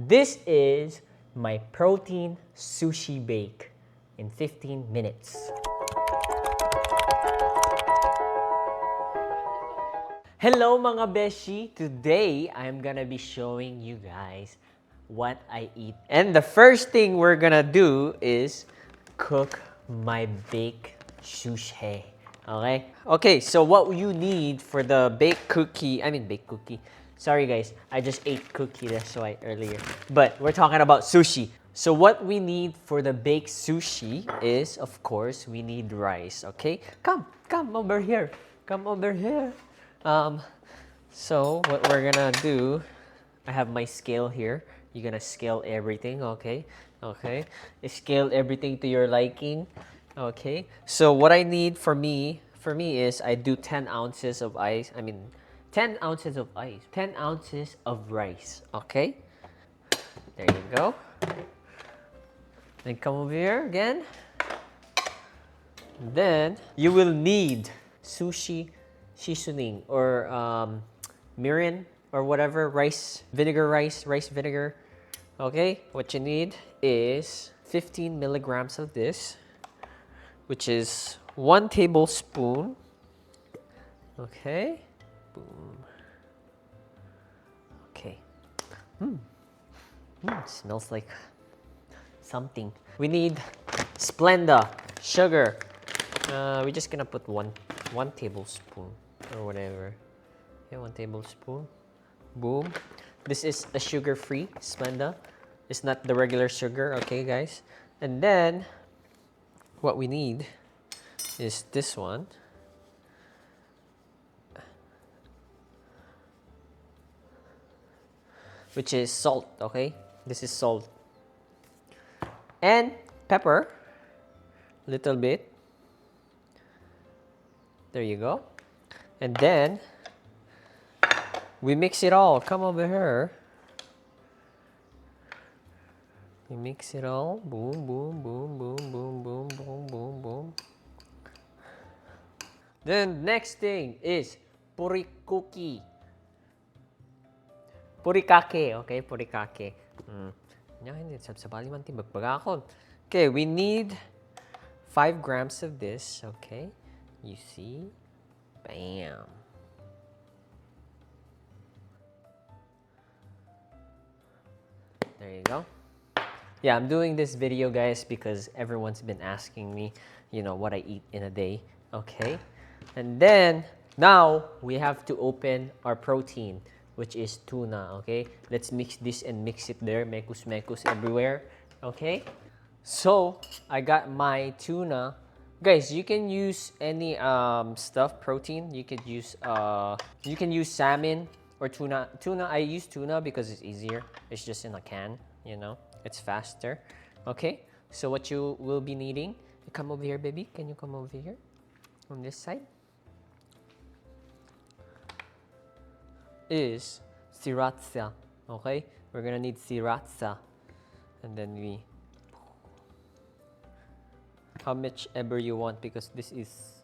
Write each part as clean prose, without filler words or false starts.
This is my protein sushi bake in 15 minutes. Hello mga beshi! Today, I'm gonna be showing you guys what I eat. And the first thing we're gonna do is cook my baked sushi. Okay, so what you need for the baked cookie, sorry guys, I just ate cookie, that's why earlier. But we're talking about sushi. So what we need for the baked sushi is, of course, we need rice, okay? Come over here. Come over here. So what we're gonna do, I have my scale here. You're gonna scale everything, okay? Okay. Scale everything to your liking. Okay. So what I need for me is I do 10 ounces of 10 ounces of 10 ounces of rice. Okay. There you go. Then come over here again. Then you will need sushi seasoning or mirin or whatever, rice vinegar. Okay, what you need is 15 milligrams of this, which is 1 tablespoon. Okay, boom. Okay. Smells like something. We need Splenda, sugar. We're just gonna put one tablespoon or whatever. Okay, 1 tablespoon. Boom. This is a sugar-free Splenda. It's not the regular sugar, okay, guys? And then, what we need is this one. Which is salt, okay? This is salt. And pepper. Little bit. There you go. And then, we mix it all. Come over here. We mix it all. Boom, boom, boom, boom, boom, boom, boom, boom, boom. Then next thing is furikake. Furikake, okay? Furikake. Okay, we need 5 grams of this, okay? You see? Bam. There you go. Yeah, I'm doing this video, guys, because everyone's been asking me, what I eat in a day, okay? And then, now, we have to open our protein, which is tuna, okay? Let's mix this and mix it there, mekus everywhere, okay? So, I got my tuna. Guys, you can use any stuffed protein. You can use salmon or tuna. I use tuna because it's easier. It's just in a can, It's faster. Okay, so what you will be needing, come over here, baby. Can you come over here on this side? Is sriracha. Okay, we're gonna need sriracha, and then how much ever you want because this is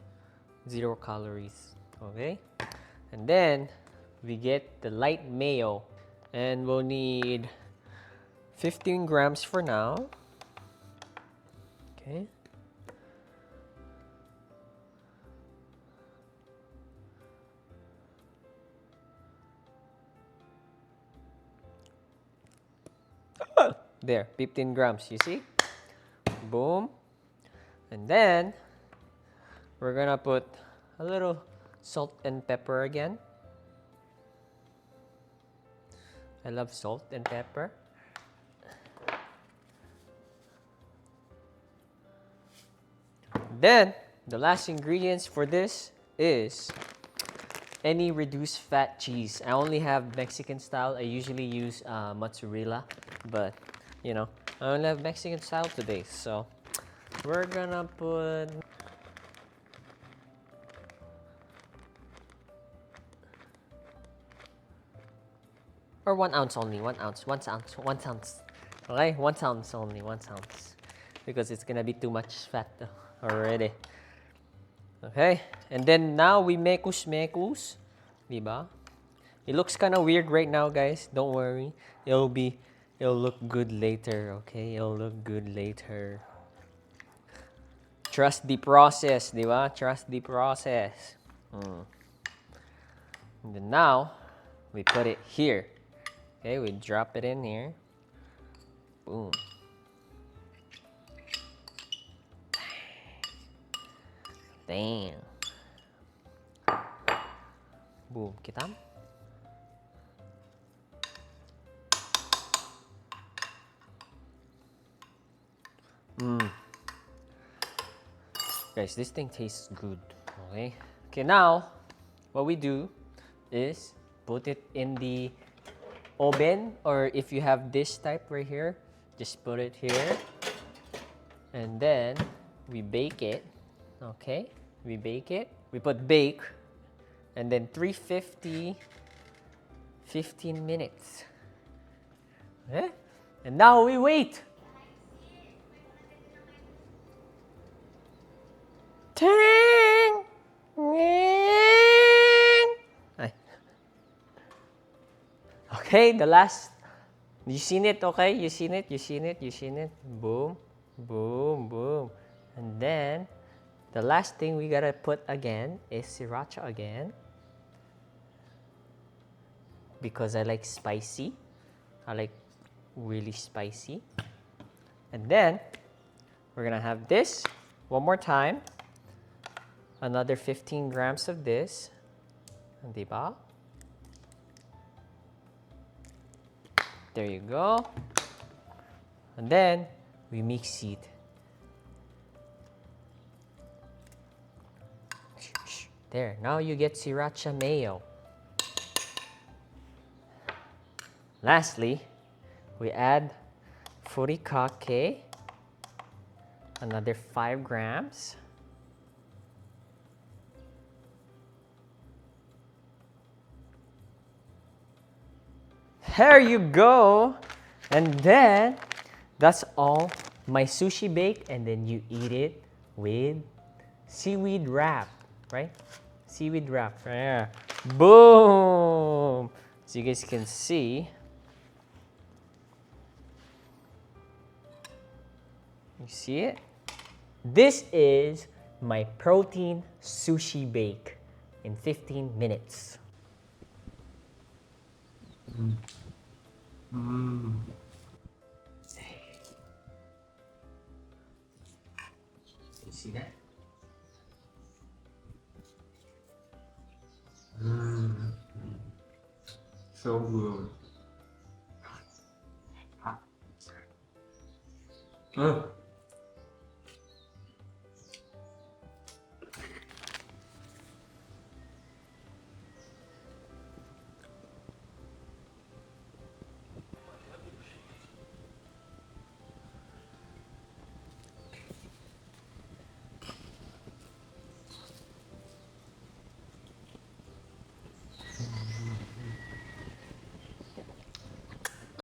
0 calories. Okay, and then we get the light mayo, and we'll need 15 grams for now. Okay. There, 15 grams, you see? Boom. And then, we're gonna put a little salt and pepper again. I love salt and pepper. Then, the last ingredients for this is any reduced fat cheese. I only have Mexican style. I usually use mozzarella, but I only have Mexican style today. So, we're gonna put or 1 ounce only, 1 ounce. Okay, 1 ounce only, 1 ounce. Because it's gonna be too much fat already. Okay, and then now we mekus. Diba? It looks kind of weird right now, guys. Don't worry. It'll be It'll look good later, okay? It'll look good later. Trust the process, di ba? Trust the process. And then now, we put it here. Okay, we drop it in here. Boom. Damn. Boom, kita? Guys, this thing tastes good. Okay. Okay, now what we do is put it in the oven, or if you have this type right here, just put it here. And then we bake it. Okay? We bake it. We put bake, and then 350 15 minutes. Okay? And now we wait. Ting! Ay. Okay, the last. You seen it, okay? You seen it, you seen it, you seen it. Boom, boom, boom. And then, the last thing we gotta put again is sriracha again. Because I like spicy. I like really spicy. And then, we're gonna have this one more time. Another 15 grams of this. Diba? There you go. And then, we mix it. There, now you get sriracha mayo. Lastly, we add furikake, another 5 grams. There you go. And then, that's all my sushi bake, and then you eat it with seaweed wrap, right? Seaweed wrap. Yeah. Boom! So you guys can see. You see it? This is my protein sushi bake in 15 minutes. You see that? So good.